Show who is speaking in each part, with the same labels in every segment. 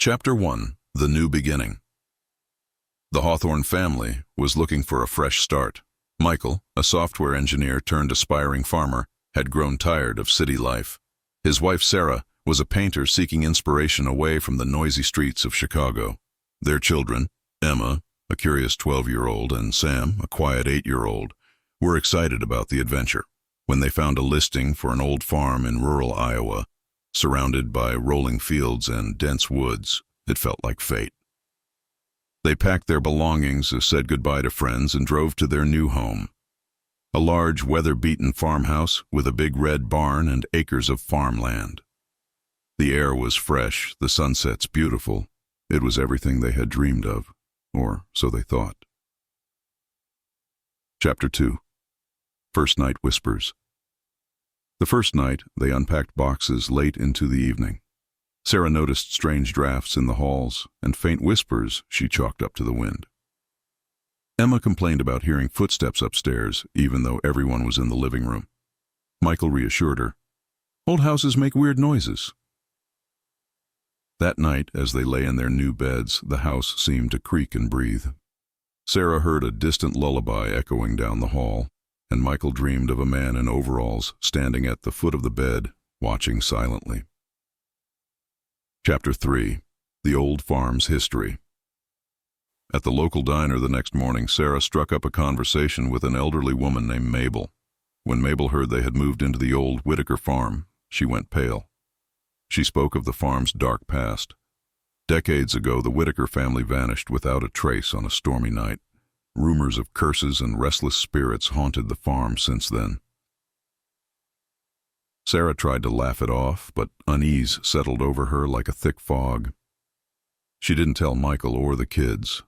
Speaker 1: Chapter 1: The New Beginning. The Hawthorne family was looking for a fresh start. Michael, a software engineer turned aspiring farmer, had grown tired of city life. His wife Sarah was a painter seeking inspiration away from the noisy streets of Chicago. Their children, Emma, a curious 12-year-old, and Sam, a quiet 8-year-old, were excited about the adventure. When they found a listing for an old farm in rural Iowa, surrounded by rolling fields and dense woods, it felt like fate. They packed their belongings, said goodbye to friends, and drove to their new home. A large, weather-beaten farmhouse with a big red barn and acres of farmland. The air was fresh, the sunsets beautiful. It was everything they had dreamed of, or so they thought. Chapter 2: First Night Whispers. The first night, they unpacked boxes late into the evening. Sarah noticed strange drafts in the halls and faint whispers she chalked up to the wind. Emma complained about hearing footsteps upstairs, even though everyone was in the living room. Michael reassured her. "Old houses make weird noises." That night, as they lay in their new beds, the house seemed to creak and breathe. Sarah heard a distant lullaby echoing down the hall, and Michael dreamed of a man in overalls standing at the foot of the bed, watching silently. Chapter 3: The Old Farm's History. At the local diner the next morning, Sarah struck up a conversation with an elderly woman named Mabel. When Mabel heard they had moved into the old Whitaker farm, she went pale. She spoke of the farm's dark past. Decades ago, the Whitaker family vanished without a trace on a stormy night. Rumors of curses and restless spirits haunted the farm since then. Sarah tried to laugh it off, but unease settled over her like a thick fog. She didn't tell Michael or the kids,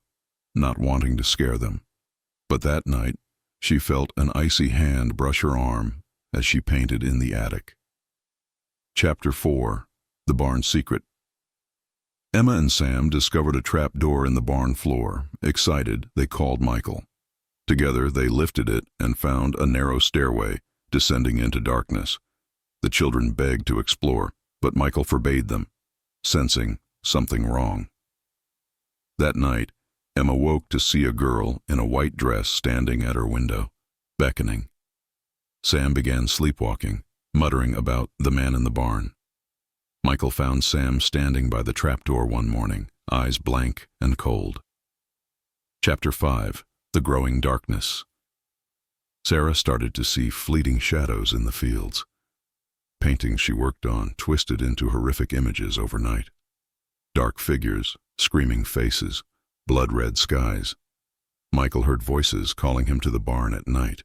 Speaker 1: not wanting to scare them. But that night, she felt an icy hand brush her arm as she painted in the attic. Chapter 4: The Barn Secret. Emma and Sam discovered a trap door in the barn floor. Excited, they called Michael. Together, they lifted it and found a narrow stairway descending into darkness. The children begged to explore, but Michael forbade them, sensing something wrong. That night, Emma woke to see a girl in a white dress standing at her window, beckoning. Sam began sleepwalking, muttering about the man in the barn. Michael found Sam standing by the trapdoor one morning, eyes blank and cold. Chapter 5: The Growing Darkness. Sarah started to see fleeting shadows in the fields. Paintings she worked on twisted into horrific images overnight. Dark figures, screaming faces, blood-red skies. Michael heard voices calling him to the barn at night.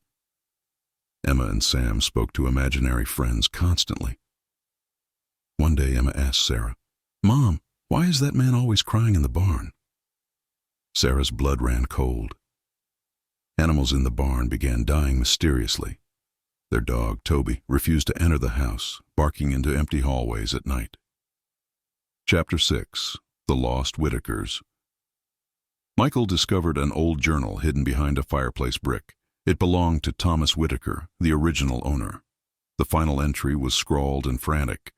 Speaker 1: Emma and Sam spoke to imaginary friends constantly. One day Emma asked Sarah, "Mom, why is that man always crying in the barn?" Sarah's blood ran cold. Animals in the barn began dying mysteriously. Their dog, Toby, refused to enter the house, barking into empty hallways at night. Chapter 6: The Lost Whitakers. Michael discovered an old journal hidden behind a fireplace brick. It belonged to Thomas Whitaker, the original owner. The final entry was scrawled and frantic.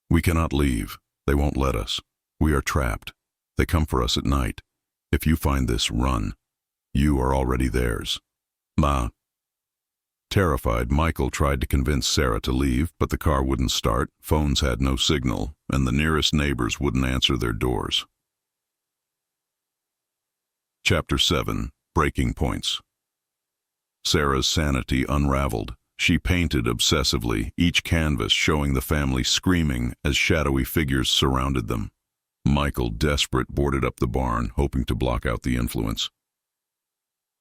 Speaker 1: "We cannot leave. They won't let us. We are trapped. They come for us at night. If you find this, run. You are already theirs. Ma." Terrified, Michael tried to convince Sarah to leave, but the car wouldn't start, phones had no signal, and the nearest neighbors wouldn't answer their doors. Chapter 7: Breaking Points. Sarah's sanity unraveled. She painted obsessively, each canvas showing the family screaming as shadowy figures surrounded them. Michael, desperate, boarded up the barn, hoping to block out the influence.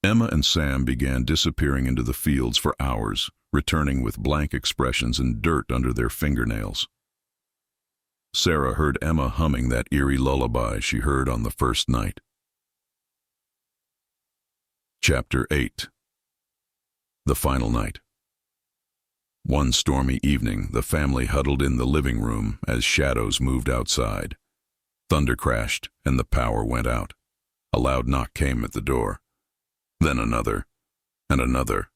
Speaker 1: Emma and Sam began disappearing into the fields for hours, returning with blank expressions and dirt under their fingernails. Sarah heard Emma humming that eerie lullaby she heard on the first night. Chapter 8: The Final Night. One stormy evening, the family huddled in the living room as shadows moved outside. Thunder crashed, and the power went out. A loud knock came at the door. Then another, and another.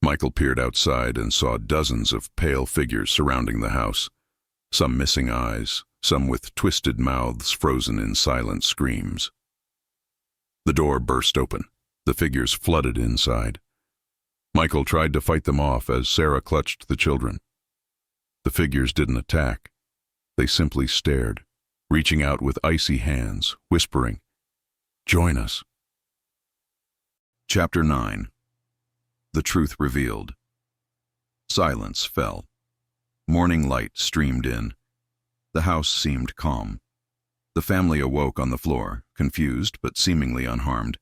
Speaker 1: Michael peered outside and saw dozens of pale figures surrounding the house. Some missing eyes, some with twisted mouths frozen in silent screams. The door burst open. The figures flooded inside. Michael tried to fight them off as Sarah clutched the children. The figures didn't attack. They simply stared, reaching out with icy hands, whispering, "Join us." Chapter 9. The Truth Revealed. Silence fell. Morning light streamed in. The house seemed calm. The family awoke on the floor, confused but seemingly unharmed.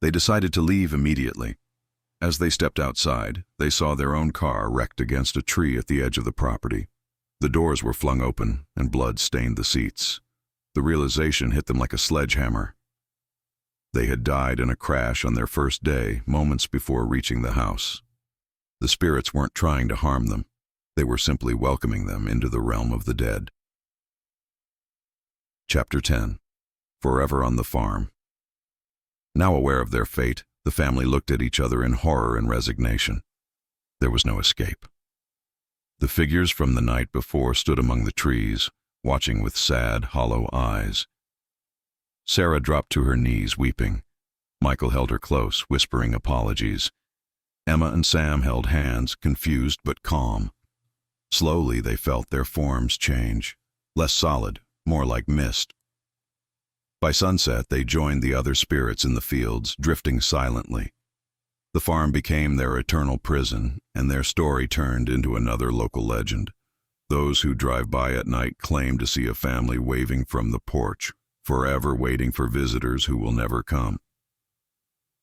Speaker 1: They decided to leave immediately. As they stepped outside, they saw their own car wrecked against a tree at the edge of the property. The doors were flung open, and blood stained the seats. The realization hit them like a sledgehammer. They had died in a crash on their first day, moments before reaching the house. The spirits weren't trying to harm them. They were simply welcoming them into the realm of the dead. Chapter 10. Forever on the Farm. Now aware of their fate, the family looked at each other in horror and resignation. There was no escape. The figures from the night before stood among the trees, watching with sad, hollow eyes. Sarah dropped to her knees, weeping. Michael held her close, whispering apologies. Emma and Sam held hands, confused but calm. Slowly they felt their forms change, less solid, more like mist. By sunset, they joined the other spirits in the fields, drifting silently. The farm became their eternal prison, and their story turned into another local legend. Those who drive by at night claim to see a family waving from the porch, forever waiting for visitors who will never come.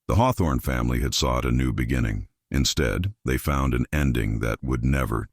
Speaker 1: The Hawthorne family had sought a new beginning. Instead, they found an ending that would never